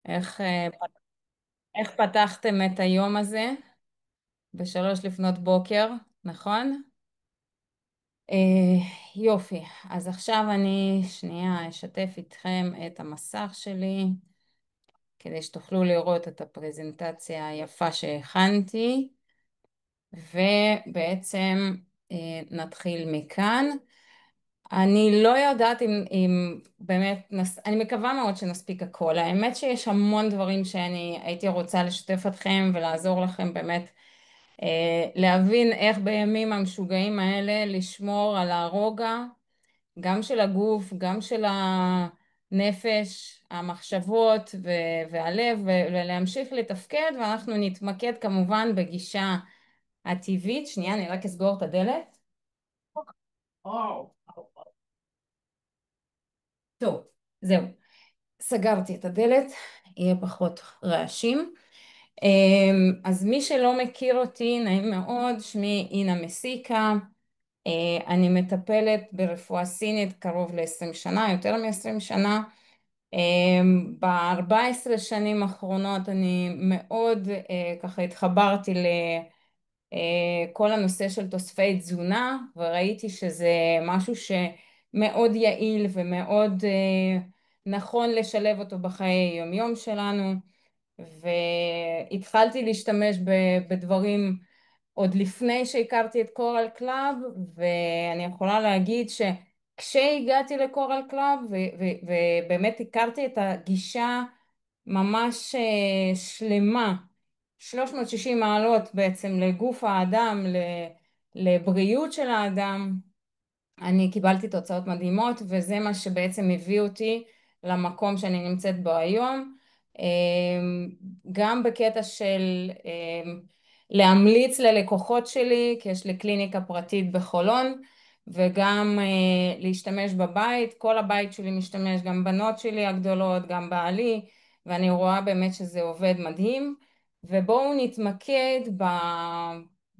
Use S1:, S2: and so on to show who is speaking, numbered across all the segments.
S1: איך, איך פתחתם את היום הזה בשלוש לפנות בוקר, נכון? יופי, אז עכשיו אני שנייה אשתף איתכם את המסך שלי כדי שתוכלו לראות את הפרזנטציה היפה שהכנתי ובעצם נתחיל מכאן. אני לא יודעת אם באמת, אני מקווה מאוד שנספיק הכל. האמת שיש המון דברים שאני הייתי רוצה לשתף אתכם ולעזור לכם באמת להבין איך בימים המשוגעים האלה לשמור על הרוגע, גם של הגוף, גם של הנפש, המחשבות והלב, ולהמשיך לתפקד, ואנחנו נתמקד כמובן בגישה הטבעית. שנייה, אני רק אסגור את הדלת. טוב, זהו. סגרתי את הדלת, יהיה פחות רעשים. אז מי שלא מכיר אותי, נעים מאוד, שמי אינה מסיקה. אני מטפלת ברפואה סינית קרוב ל-20 שנה, יותר מ-20 שנה. ב-14 שנים האחרונות אני מאוד ככה התחברתי לכל הנושא של תוספי תזונה, וראיתי שזה משהו שמאוד יעיל ומאוד נכון לשלב אותו בחיי יומיום שלנו. והתחלתי להשתמש בדברים עוד לפני שהכרתי את קורל קלאב, ואני יכולה להגיד שכשהגעתי לקורל קלאב ובאמת הכרתי את הגישה ממש שלמה, 360 מעלות בעצם לגוף האדם, לבריאות של האדם, אני קיבלתי תוצאות מדהימות, וזה מה שבעצם הביא אותי למקום שאני נמצאת בו היום. גם בקטע של להמליץ ללקוחות שלי, כי יש לי קליניקה פרטית בחולון, וגם להשתמש בבית. כל הבית שלי משתמש, גם בנות שלי הגדולות, גם בעלי, ואני רואה באמת שזה עובד מדהים. ובואו נתמקד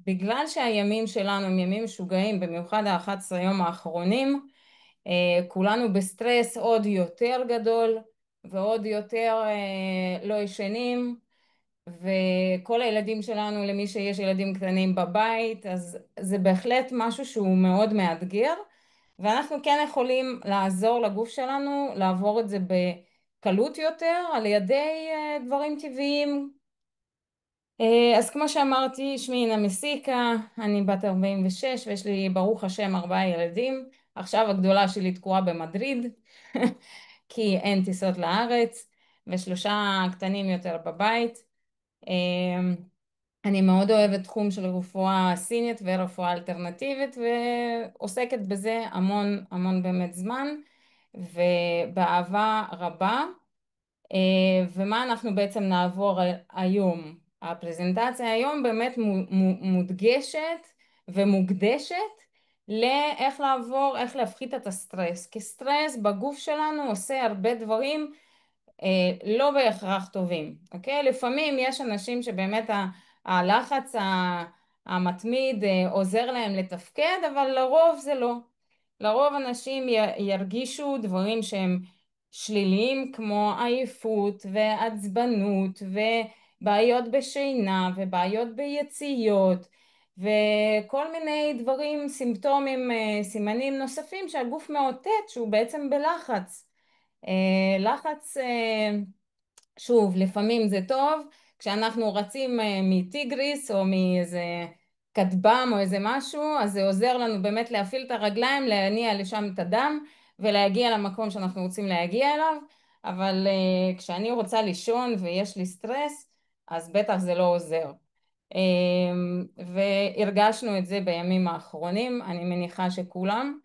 S1: בגלל שהימים שלנו הם ימים משוגעים, במיוחד ה-11 יום האחרונים, כולנו בסטרס עוד יותר גדול ועוד יותר לא ישנים, וכל הילדים שלנו, למי שיש ילדים קטנים בבית, אז זה בהחלט משהו שהוא מאוד מאתגר, ואנחנו כן יכולים לעזור לגוף שלנו לעבור את זה בקלות יותר על ידי דברים טבעיים. אז כמו שאמרתי, שמי אינה מסיקה, אני בת 46 ויש לי ברוך השם 4 ילדים. עכשיו הגדולה שלי תקועה במדריד כי אין טיסות לארץ, ושלושה קטנים יותר בבית. אני מאוד אוהבת תחום של רפואה סינית ורפואה אלטרנטיבית, ועוסקת בזה המון המון באמת זמן ובאהבה רבה. ומה אנחנו בעצם נעבור היום? הפרזנטציה היום באמת מודגשת ומוקדשת לאיך לעבור, איך להפחית את הסטרס. כי סטרס בגוף שלנו עושה הרבה דברים לא בהכרח טובים, אוקיי? לפעמים יש אנשים שבאמת הלחץ המתמיד עוזר להם לתפקד, אבל לרוב זה לא. לרוב אנשים ירגישו דברים שהם שליליים, כמו עייפות ועצבנות ובעיות בשינה ובעיות ביציאות וכל מיני דברים, סימפטומים, סימנים נוספים שהגוף מאותת שהוא בעצם בלחץ. לחץ, שוב, לפעמים זה טוב, כשאנחנו רצים מטיגריס או מאיזה כטב"ם או איזה משהו, אז זה עוזר לנו באמת להפעיל את הרגליים, להניע לשם את הדם ולהגיע למקום שאנחנו רוצים להגיע אליו, אבל כשאני רוצה לישון ויש לי סטרס, אז בטח זה לא עוזר. והרגשנו את זה בימים האחרונים, אני מניחה שכולם.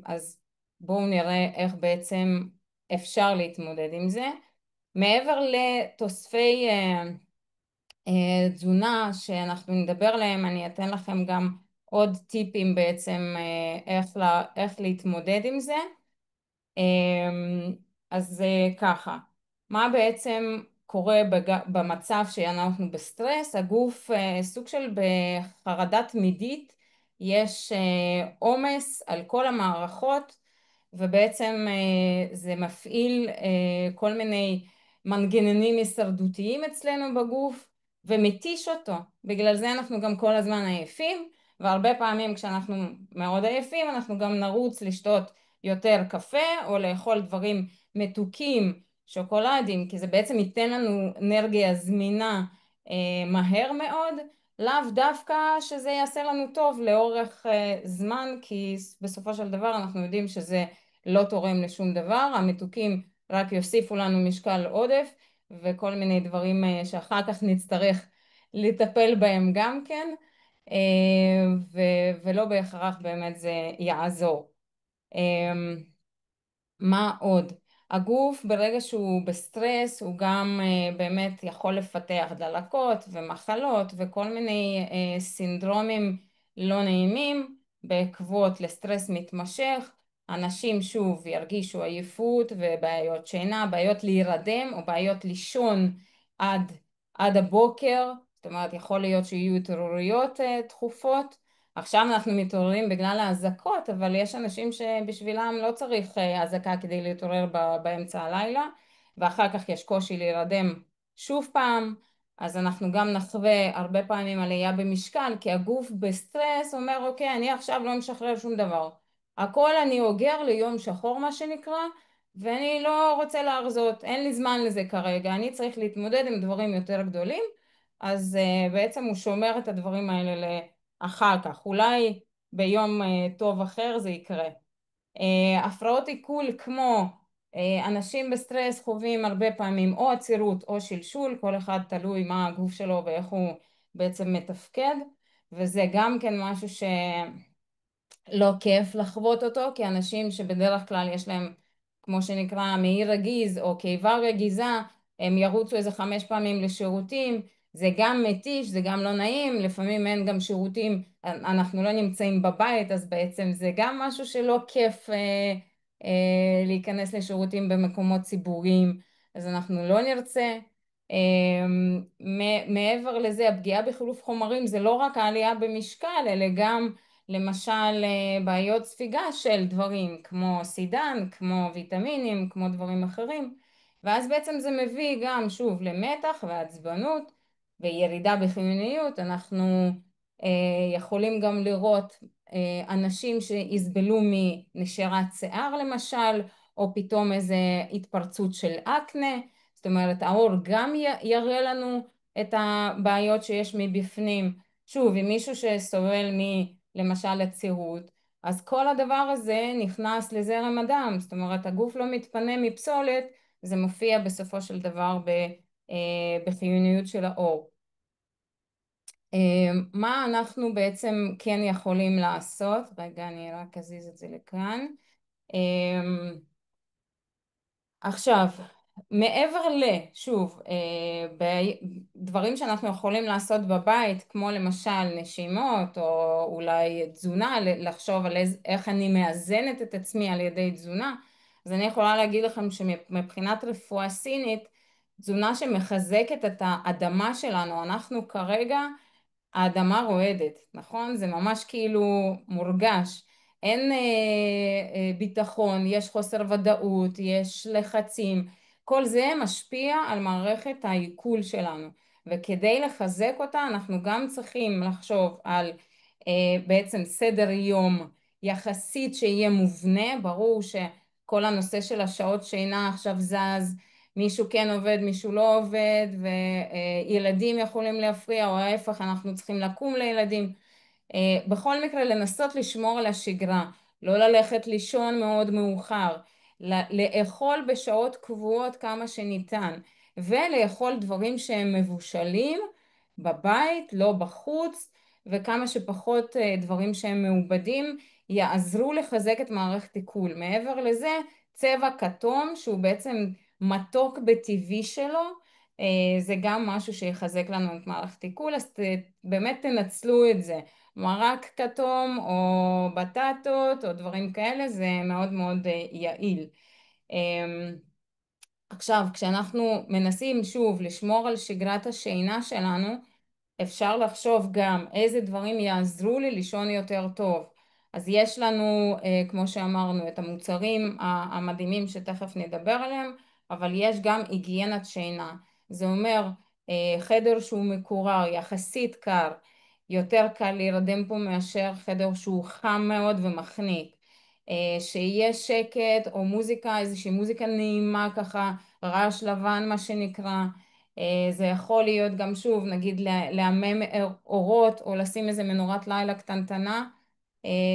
S1: אז בואו נראה איך בעצם אפשר להתמודד עם זה. מעבר לתוספי תזונה שאנחנו נדבר עליהם, אני אתן לכם גם עוד טיפים בעצם איך להתמודד עם זה. אז ככה, מה בעצם קורה במצב שאנחנו בסטרס? הגוף סוג של בחרדה תמידית, יש עומס על כל המערכות, ובעצם זה מפעיל כל מיני מנגנונים הישרדותיים אצלנו בגוף ומתיש אותו. בגלל זה אנחנו גם כל הזמן עייפים, והרבה פעמים כשאנחנו מאוד עייפים אנחנו גם נרוץ לשתות יותר קפה או לאכול דברים מתוקים, שוקולדים, כי זה בעצם ייתן לנו אנרגיה זמינה מהר מאוד, לאו דווקא שזה יעשה לנו טוב לאורך זמן, כי בסופו של דבר אנחנו יודעים שזה לא תורם לשום דבר. המתוקים רק יוסיפו לנו משקל עודף וכל מיני דברים שאחר כך נצטרך לטפל בהם גם כן, ולא בהכרח באמת זה יעזור. מה עוד? הגוף ברגע שהוא בסטרס הוא גם באמת יכול לפתח דלקות ומחלות וכל מיני סינדרומים לא נעימים בעקבות לסטרס מתמשך. אנשים שוב ירגישו עייפות ובעיות שינה, בעיות להירדם או בעיות לישון עד הבוקר. זאת אומרת, יכול להיות שיהיו התעוררויות תכופות. עכשיו אנחנו מתעוררים בגלל האזעקות, אבל יש אנשים שבשבילם לא צריך אזעקה כדי להתעורר באמצע הלילה, ואחר כך יש קושי להירדם שוב פעם. אז אנחנו גם נחווה הרבה פעמים עלייה במשקל, כי הגוף בסטרס אומר, אוקיי, אני עכשיו לא משחרר שום דבר. הכל אני אוגר ליום שחור מה שנקרא, ואני לא רוצה להרזות, אין לי זמן לזה כרגע, אני צריך להתמודד עם דברים יותר גדולים. אז בעצם הוא שומר את הדברים האלה אחר כך, אולי ביום טוב אחר זה יקרה. הפרעות עיכול כמו אנשים בסטרס חווים הרבה פעמים או עצירות או שלשול, כל אחד תלוי מה הגוף שלו ואיך הוא בעצם מתפקד, וזה גם כן משהו לא כיף לחוות אותו, כי אנשים שבדרך כלל יש להם, כמו שנקרא, מעי רגיז או קיבה רגיזה, הם ירוצו איזה 5 פעמים לשירותים, זה גם מתיש, זה גם לא נעים, לפעמים אין גם שירותים, אנחנו לא נמצאים בבית, אז בעצם זה גם משהו שלא כיף להיכנס לשירותים במקומות ציבוריים, אז אנחנו לא נרצה. מעבר לזה, הפגיעה בחילוף חומרים זה לא רק העלייה במשקל, אלא גם למשל בעיות ספיגה של דברים כמו סידן, כמו ויטמינים, כמו דברים אחרים, ואז בעצם זה מביא גם שוב למתח ועצבנות וירידה בחיוניות. אנחנו יכולים גם לראות אנשים שיסבלו מנשירת שיער למשל, או פתאום איזה התפרצות של אקנה. זאת אומרת, האור גם יראה לנו את הבעיות שיש מבפנים. שוב, אם מישהו שסובל למשל עצירות, אז כל הדבר הזה נכנס לזרם הדם, זאת אומרת הגוף לא מתפנה מפסולת, זה מופיע בסופו של דבר בחיוניות של האור. מה אנחנו בעצם כן יכולים לעשות? רגע, אני רק אזיז את זה לכאן. עכשיו, מעבר שוב, דברים שאנחנו יכולים לעשות בבית, כמו למשל נשימות, או אולי תזונה, לחשוב על איך אני מאזנת את עצמי על ידי תזונה, אז אני יכולה להגיד לכם שמבחינת רפואה סינית, תזונה שמחזקת את האדמה שלנו, אנחנו כרגע האדמה רועדת, נכון? זה ממש כאילו מורגש. אין ביטחון, יש חוסר ודאות, יש לחצים. כל זה משפיע על מערכת העיכול שלנו. וכדי לחזק אותה אנחנו גם צריכים לחשוב על בעצם סדר יום יחסית שיהיה מובנה. ברור שכל הנושא של השעות שינה עכשיו זז, מישהו כן עובד, מישהו לא עובד, וילדים יכולים להפריע, או ההפך, אנחנו צריכים לקום לילדים. בכל מקרה, לנסות לשמור על השגרה, לא ללכת לישון מאוד מאוחר, לאכול בשעות קבועות כמה שניתן, ולאכול דברים שהם מבושלים בבית, לא בחוץ, וכמה שפחות דברים שהם מעובדים, יעזרו לחזק את מערכת עיכול. מעבר לזה, צבע כתום, שהוא בעצם מתוק בטבעי שלו, זה גם משהו שיחזק לנו את מערכת עיכול, אז באמת תנצלו את זה. מרק כתום או בטטות או דברים כאלה, זה מאוד מאוד יעיל. עכשיו, כשאנחנו מנסים שוב לשמור על שגרת השינה שלנו, אפשר לחשוב גם איזה דברים יעזרו לי לישון יותר טוב. אז יש לנו, כמו שאמרנו, את המוצרים המדהימים שתכף נדבר עליהם, אבל יש גם היגיינת שינה. זה אומר חדר שהוא מקורר, יחסית קר, יותר קל להירדם פה מאשר חדר שהוא חם מאוד ומחניק. שיהיה שקט או מוזיקה, איזושהי מוזיקה נעימה ככה, רעש לבן מה שנקרא. זה יכול להיות גם שוב, נגיד לעמם אורות או לשים איזה מנורת לילה קטנטנה,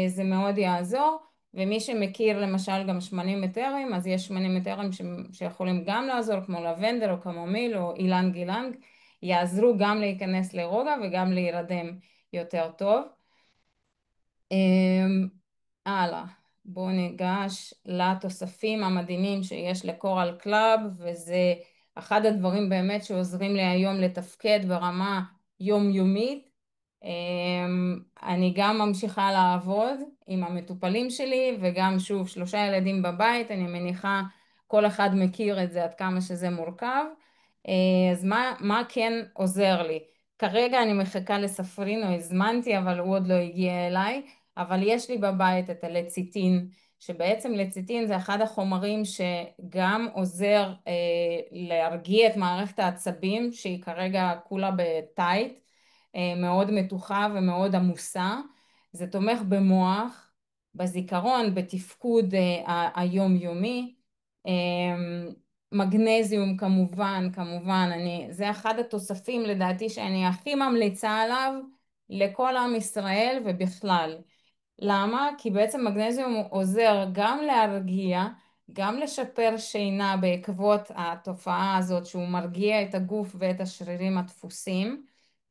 S1: זה מאוד יעזור. ומי שמכיר למשל גם שמנים מטרים, אז יש שמנים מטרים שיכולים גם לעזור, כמו לבנדר או קמומיל או אילן גילנג, יעזרו גם להיכנס לרוגע וגם להירדם יותר טוב. הלאה, בואו ניגש לתוספים המדהימים שיש לקורל קלאב, וזה אחד הדברים באמת שעוזרים לי היום לתפקד ברמה יומיומית. אני גם ממשיכה לעבוד עם המטופלים שלי, וגם שוב 3 ילדים בבית, אני מניחה כל אחד מכיר את זה עד כמה שזה מורכב. אז מה כן עוזר לי? כרגע אני מחכה לספרינו, הזמנתי אבל הוא עוד לא הגיע אליי. אבל יש לי בבית את הלציטין, שבעצם לציטין זה אחד החומרים שגם עוזר להרגיע את מערכת העצבים, שהיא כרגע כולה בטייט, מאוד מתוחה ומאוד עמוסה. זה תומך במוח, בזיכרון, בתפקוד היומיומי. מגנזיום כמובן, זה אחד התוספים לדעתי שאני הכי ממליצה עליו לכל עם ישראל ובכלל. למה? כי בעצם מגנזיום עוזר גם להרגיע, גם לשפר שינה בעקבות התופעה הזאת שהוא מרגיע את הגוף ואת השרירים הדפוסים.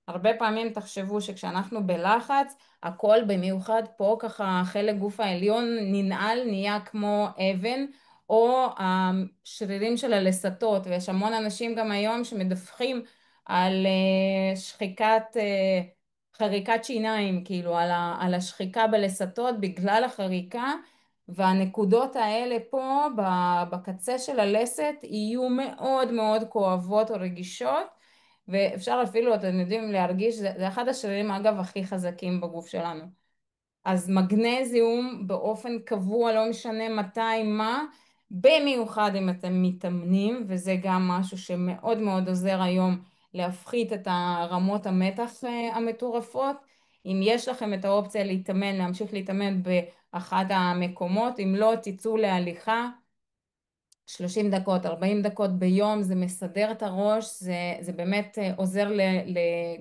S1: הרבה פעמים תחשבו שכשאנחנו בלחץ, הכל במיוחד פה ככה חלק גוף העליון ננעל, נהיה כמו אבן, או השרירים של הלסתות, ויש המון אנשים גם היום שמדווחים על חריקת שיניים, כאילו על השחיקה בלסתות בגלל החריקה, והנקודות האלה פה בקצה של הלסת יהיו מאוד מאוד כואבות או רגישות, ואפשר אפילו, אתם יודעים, להרגיש, זה אחד השרירים אגב הכי חזקים בגוף שלנו. אז מגנזיום באופן קבוע, לא משנה מתי, מה, במיוחד אם אתם מתאמנים, וזה גם משהו שמאוד מאוד עוזר היום להפחית את הרמות המתח המטורפות. אם יש לכם את האופציה להתאמן, להמשיך להתאמן באחד המקומות, אם לא, תצאו להליכה, 30 דקות, 40 דקות ביום, זה מסדר את הראש, זה באמת עוזר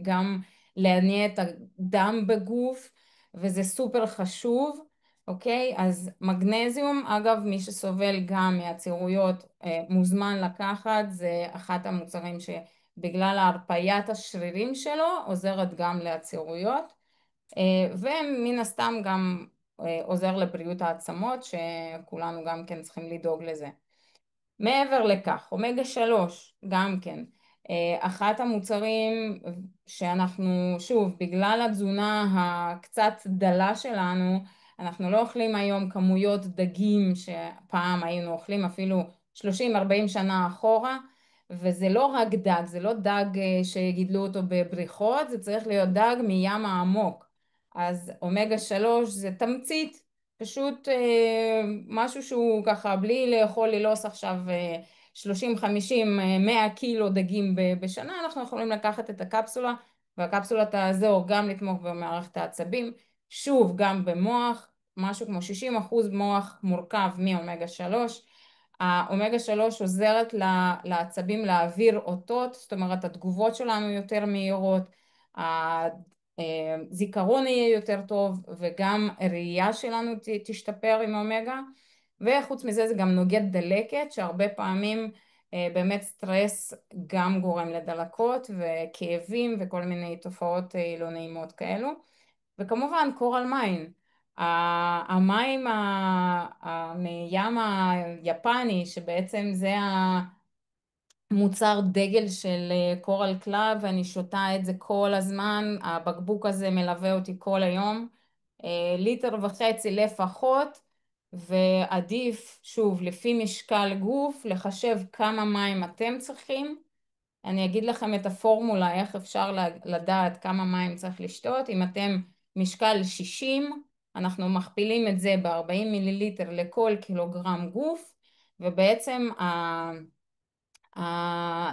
S1: גם להניע את הדם בגוף, וזה סופר חשוב, אוקיי? אז מגנזיום, אגב, מי שסובל גם מהצירויות מוזמן לקחת, זה אחת המוצרים שבגלל הרפיית השרירים שלו, עוזרת גם לעצירויות, ומן הסתם גם עוזר לבריאות העצמות, שכולנו גם כן צריכים לדאוג לזה. מעבר לכך, אומגה 3 גם כן, אחת המוצרים שאנחנו, שוב, בגלל התזונה הקצת דלה שלנו, אנחנו לא אוכלים היום כמויות דגים שפעם היינו אוכלים אפילו 30-40 שנה אחורה, וזה לא רק דג, זה לא דג שגידלו אותו בבריכות, זה צריך להיות דג מים העמוק. אז אומגה 3 זה תמצית, פשוט משהו שהוא ככה בלי לאכול ללוס עכשיו 30, 50, 100 קילו דגים בשנה, אנחנו יכולים לקחת את הקפסולה, והקפסולה תעזור גם לתמוך במערכת העצבים, שוב גם במוח, משהו כמו 60% מוח מורכב מאומגה 3. האומגה 3 עוזרת לעצבים להעביר אותות, זאת אומרת התגובות שלנו יותר מהירות, זיכרון יהיה יותר טוב וגם הראייה שלנו תשתפר עם אומגה, וחוץ מזה זה גם נוגד דלקת, שהרבה פעמים באמת סטרס גם גורם לדלקות וכאבים וכל מיני תופעות לא נעימות כאלו. וכמובן קורל מיין, המים מים היפני, שבעצם זה מוצר דגל של קורל קלאב, ואני שותה את זה כל הזמן, הבקבוק הזה מלווה אותי כל היום, 1.5 ליטר לפחות, ועדיף, שוב, לפי משקל גוף, לחשב כמה מים אתם צריכים. אני אגיד לכם את הפורמולה, איך אפשר לדעת כמה מים צריך לשתות. אם אתם משקל 60, אנחנו מכפילים את זה ב-40 מיליליטר לכל קילוגרם גוף, ובעצם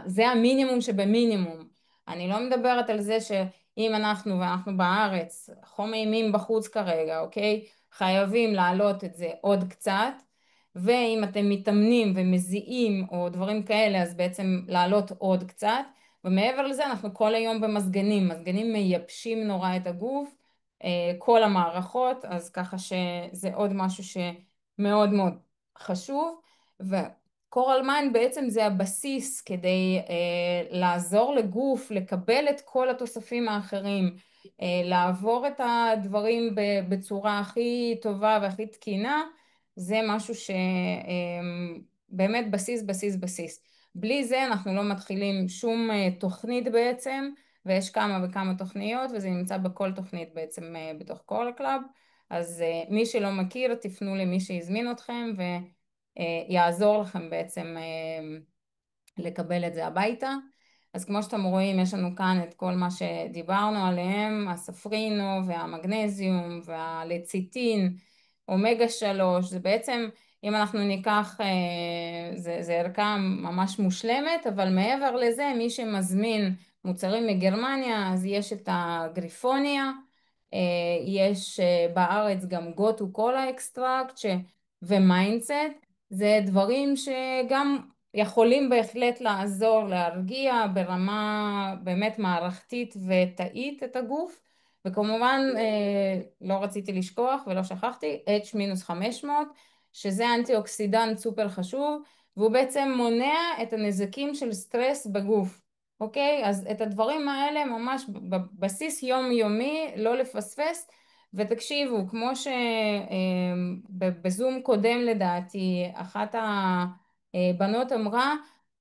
S1: זה המינימום שבמינימום. אני לא מדברת על זה שאם ואנחנו בארץ, חום אימים בחוץ כרגע, אוקיי? חייבים להעלות את זה עוד קצת, ואם אתם מתאמנים ומזיעים או דברים כאלה, אז בעצם להעלות עוד קצת, ומעבר לזה אנחנו כל היום במזגנים, מזגנים מייבשים נורא את הגוף, כל המערכות, אז ככה שזה עוד משהו שמאוד מאוד חשוב. קורל מים בעצם זה הבסיס כדי לעזור לגוף לקבל את כל התוספים האחרים, לעבור את הדברים בצורה הכי טובה והכי תקינה, זה משהו שבאמת בסיס בסיס בסיס. בלי זה אנחנו לא מתחילים שום תוכנית בעצם, ויש כמה וכמה תוכניות וזה נמצא בכל תוכנית בעצם בתוך קורל קלאב, אז מי שלא מכיר תפנו למי שהזמין אתכם יעזור לכם בעצם לקבל את זה הביתה. אז כמו שאתם רואים, יש לנו כאן את כל מה שדיברנו עליהם, הספרינו והמגנזיום והלציטין, אומגה 3, זה בעצם, אם אנחנו ניקח, זה ערכה ממש מושלמת, אבל מעבר לזה, מי שמזמין מוצרים מגרמניה, אז יש את הגריפוניה, יש בארץ גם גוטו קולה אקסטרקט ומיינדסט, זה דברים שגם יכולים בהחלט לעזור להרגיע ברמה באמת מערכתית ותאית את הגוף, וכמובן לא רציתי לשכוח ולא שכחתי H-500 שזה אנטי אוקסידנט סופר חשוב, והוא בעצם מונע את הנזקים של סטרס בגוף. אוקיי? אז את הדברים האלה ממש בבסיס יומיומי לא לפספס, ותקשיבו, כמו שבזום קודם לדעתי, אחת הבנות אמרה,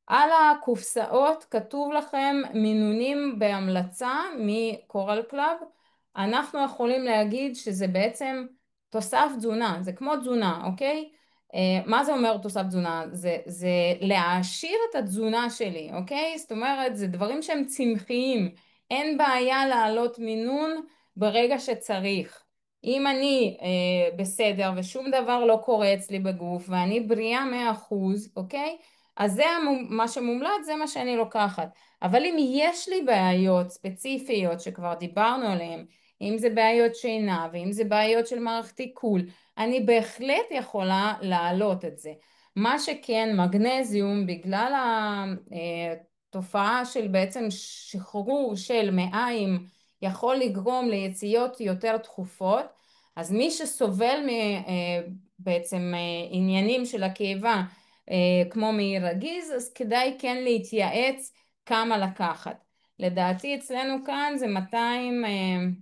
S1: על הקופסאות כתוב לכם מינונים בהמלצה מקורל קלאב, אנחנו יכולים להגיד שזה בעצם תוסף תזונה, זה כמו תזונה, אוקיי? מה זה אומר תוסף תזונה? זה להעשיר את התזונה שלי, אוקיי? זאת אומרת, זה דברים שהם צמחיים, אין בעיה להעלות מינון ברגע שצריך. אם אני בסדר ושום דבר לא קורה אצלי בגוף ואני בריאה 100%, אוקיי? אז זה מה שמומלץ, זה מה שאני לוקחת. אבל אם יש לי בעיות ספציפיות שכבר דיברנו עליהן, אם זה בעיות שינה ואם זה בעיות של מערכת עיכול, אני בהחלט יכולה להעלות את זה. מה שכן, מגנזיום, בגלל התופעה של בעצם שחרור של מעיים, יכול לגרום ליציאות יותר תכופות, אז מי שסובל בעצם עניינים של הקיבה, כמו מעי רגיז, אז כדאי כן להתייעץ כמה לקחת. לדעתי אצלנו כאן זה 200,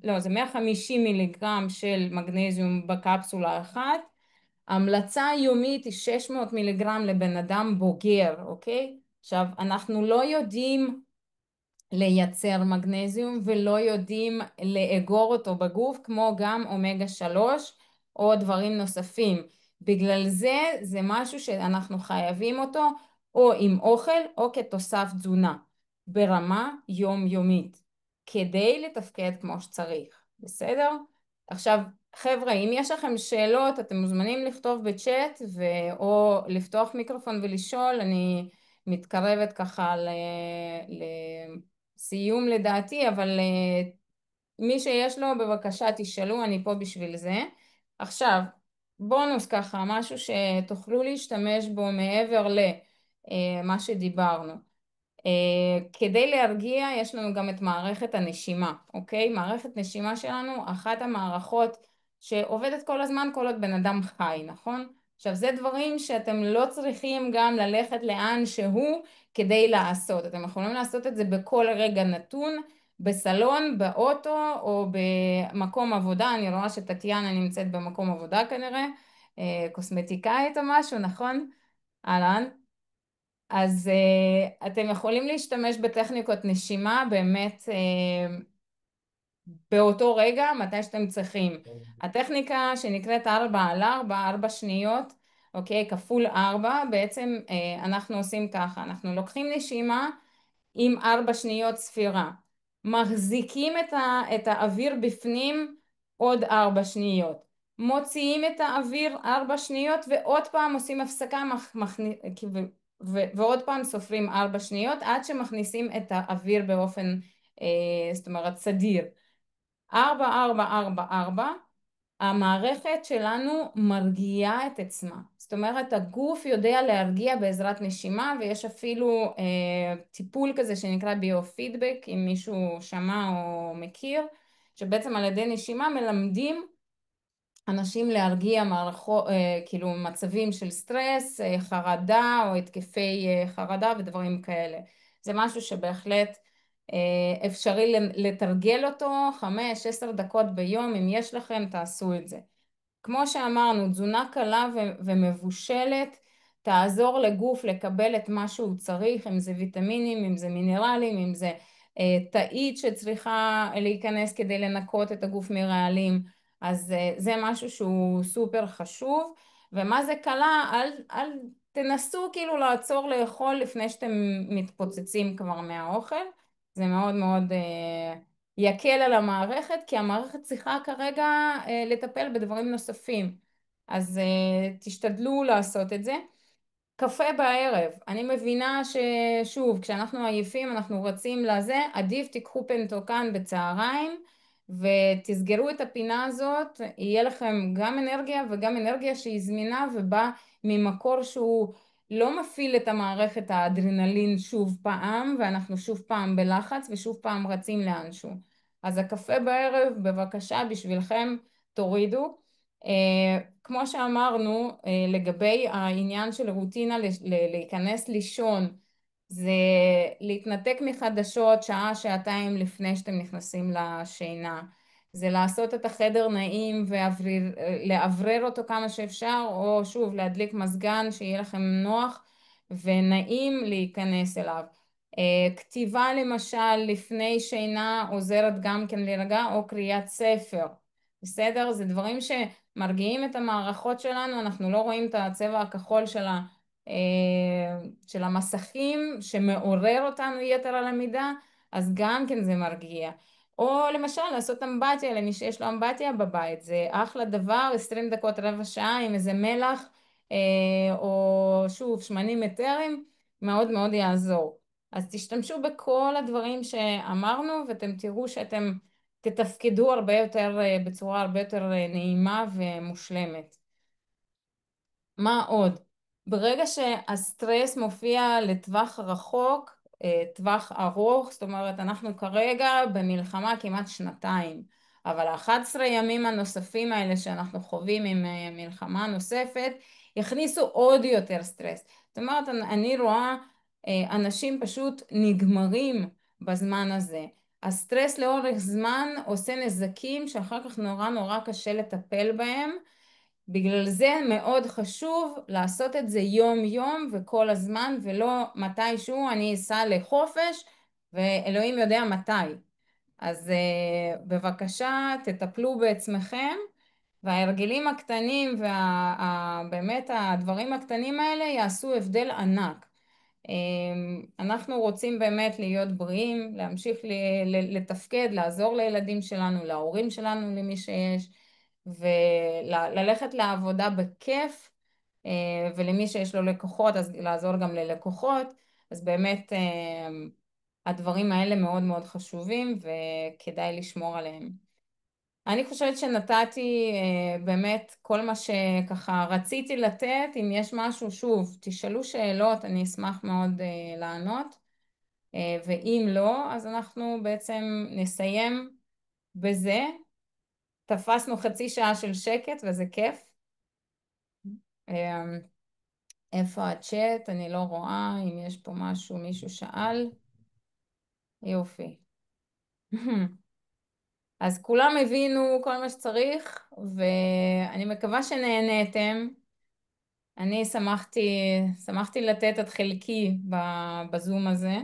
S1: לא, זה 150 מיליגרם של מגנזיום בקפסולה אחת. המלצה יומית היא 600 מיליגרם לבן אדם בוגר, אוקיי? עכשיו, אנחנו לא יודעים לייצר מגנזיום ולא יודעים לאגור אותו בגוף, כמו גם אומגה 3 או דברים נוספים. בגלל זה זה משהו שאנחנו חייבים אותו או עם אוכל או כתוסף תזונה ברמה יומיומית כדי לתפקד כמו שצריך, בסדר? עכשיו חבר'ה, אם יש לכם שאלות אתם מוזמנים לכתוב בצ'אט או לפתוח מיקרופון ולשאול, אני מתקרבת ככה לסיום לדעתי, אבל מי שיש לו בבקשה תשאלו, אני פה בשביל זה. עכשיו, בונוס ככה, משהו שתוכלו להשתמש בו מעבר למה שדיברנו. כדי להרגיע יש לנו גם את מערכת הנשימה, אוקיי? מערכת נשימה שלנו, אחת המערכות שעובדת כל הזמן כל עוד בן אדם חי, נכון? עכשיו זה דברים שאתם לא צריכים גם ללכת לאן שהוא כדי לעשות, אתם יכולים לעשות את זה בכל רגע נתון, בסלון, באוטו או במקום עבודה, אני רואה שטטיאנה נמצאת במקום עבודה כנראה, קוסמטיקאית או משהו, נכון? אהלן. אז אתם יכולים להשתמש בטכניקות נשימה באמת באותו רגע מתי שאתם צריכים. הטכניקה שנקראת 4 על 4, 4 שניות, אוקיי, כפול 4, בעצם אנחנו עושים ככה, אנחנו לוקחים נשימה עם 4 שניות ספירה, מחזיקים את האוויר בפנים עוד 4 שניות, מוציאים את האוויר 4 שניות ועוד פעם עושים הפסקה, ועוד פעם סופרים 4 שניות עד שמכניסים את האוויר באופן, זאת אומרת סדיר. 4, 4, 4, 4, המערכת שלנו מרגיעה את עצמה. זאת אומרת, הגוף יודע להרגיע בעזרת נשימה, ויש אפילו טיפול כזה שנקרא ביו-פידבק, אם מישהו שמע או מכיר, שבעצם על ידי נשימה מלמדים אנשים להרגיע מערכות, כאילו מצבים של סטרס, חרדה או התקפי חרדה ודברים כאלה. זה משהו שבהחלט אפשרי לתרגל אותו 5-10 דקות ביום, אם יש לכם תעשו את זה. כמו שאמרנו, תזונה קלה ומבושלת תעזור לגוף לקבל את מה שהוא צריך, אם זה ויטמינים, אם זה מינרלים, אם זה תאית שצריכה להיכנס כדי לנקות את הגוף מרעלים, אז זה משהו שהוא סופר חשוב. ומה זה קלה? אל תנסו כאילו לעצור לאכול לפני שאתם מתפוצצים כבר מהאוכל, זה מאוד מאוד יקל על המערכת, כי המערכת צריכה כרגע לטפל בדברים נוספים. אז תשתדלו לעשות את זה. קפה בערב, אני מבינה ששוב, כשאנחנו עייפים אנחנו רצים לזה, עדיף תיקחו פנטוקן בצהריים ותסגרו את הפינה הזאת, יהיה לכם גם אנרגיה וגם אנרגיה שהיא זמינה ובאה ממקור שהוא לא מפעיל את המערכת האדרנלין שוב פעם, ואנחנו שוב פעם בלחץ ושוב פעם רצים לאנשהו. אז הקפה בערב בבקשה בשבילכם תורידו. כמו שאמרנו, לגבי העניין של רוטינה להיכנס לישון, זה להתנתק מחדשות שעה, שעתיים לפני שאתם נכנסים לשינה. זה לעשות את החדר נעים ולאוורר אותו כמה שאפשר, או שוב להדליק מזגן שיהיה לכם נוח ונעים להיכנס אליו. כתיבה למשל לפני שינה עוזרת גם כן להירגע, או קריאת ספר. בסדר? זה דברים שמרגיעים את המערכות שלנו, אנחנו לא רואים את הצבע הכחול של המסכים שמעורר אותנו יתר על המידה, אז גם כן זה מרגיע. או למשל לעשות אמבטיה למי שיש לו אמבטיה בבית, זה אחלה דבר, 20 דקות רבע שעה עם איזה מלח, או שוב שמנים אתרים, מאוד מאוד יעזור. אז תשתמשו בכל הדברים שאמרנו ואתם תראו שאתם תתפקדו הרבה יותר, בצורה הרבה יותר נעימה ומושלמת. מה עוד? ברגע שהסטרס מופיע לטווח רחוק, טווח ארוך, זאת אומרת אנחנו כרגע במלחמה כמעט שנתיים, אבל ה-11 ימים הנוספים האלה שאנחנו חווים עם מלחמה נוספת, יכניסו עוד יותר סטרס. זאת אומרת, אני רואה אנשים פשוט נגמרים בזמן הזה. הסטרס לאורך זמן עושה נזקים שאחר כך נורא נורא קשה לטפל בהם, בגלל זה מאוד חשוב לעשות את זה יום יום וכל הזמן, ולא מתישהו אני אסע לחופש ואלוהים יודע מתי. אז בבקשה תטפלו בעצמכם, וההרגלים הקטנים ובאמת הדברים הקטנים האלה יעשו הבדל ענק. אנחנו רוצים באמת להיות בריאים, להמשיך לתפקד, לעזור לילדים שלנו, להורים שלנו, למי שיש, וללכת לעבודה בכיף, ולמי שיש לו לקוחות אז לעזור גם ללקוחות. אז באמת הדברים האלה מאוד מאוד חשובים וכדאי לשמור עליהם. אני חושבת שנתתי באמת כל מה שככה רציתי לתת. אם יש משהו, שוב, תשאלו שאלות, אני אשמח מאוד לענות. ואם לא, אז אנחנו בעצם נסיים בזה. תפסנו חצי שעה של שקט וזה כיף. איפה הצ'אט? אני לא רואה אם יש פה משהו, מישהו שאל. יופי. אז כולם הבינו כל מה שצריך, ואני מקווה שנהניתם. אני שמחתי לתת את חלקי בזום הזה,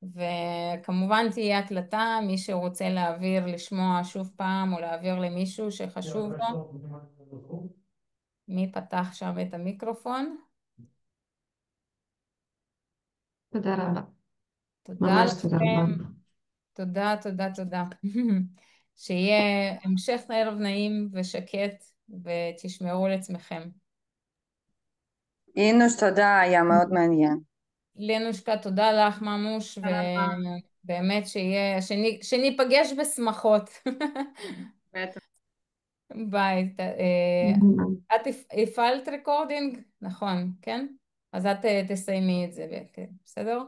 S1: וכמובן תהיה הקלטה, מי שרוצה להעביר, לשמוע שוב פעם, או להעביר למישהו שחשוב לו. מי פתח שם את המיקרופון?
S2: תודה רבה.
S1: תודה
S2: ממש תודה רבה.
S1: לכם. תודה, תודה, תודה. שיהיה המשך ערב נעים ושקט, ותשמרו על עצמכם.
S3: אינוש, תודה, היה מאוד מעניין.
S1: לנושקה, תודה לך ממוש,
S2: תודה רבה.
S1: ובאמת שניפגש בשמחות.
S2: בטח.
S1: ביי. את הפעלת רקורדינג? נכון, כן? אז את תסיימי את זה, בסדר?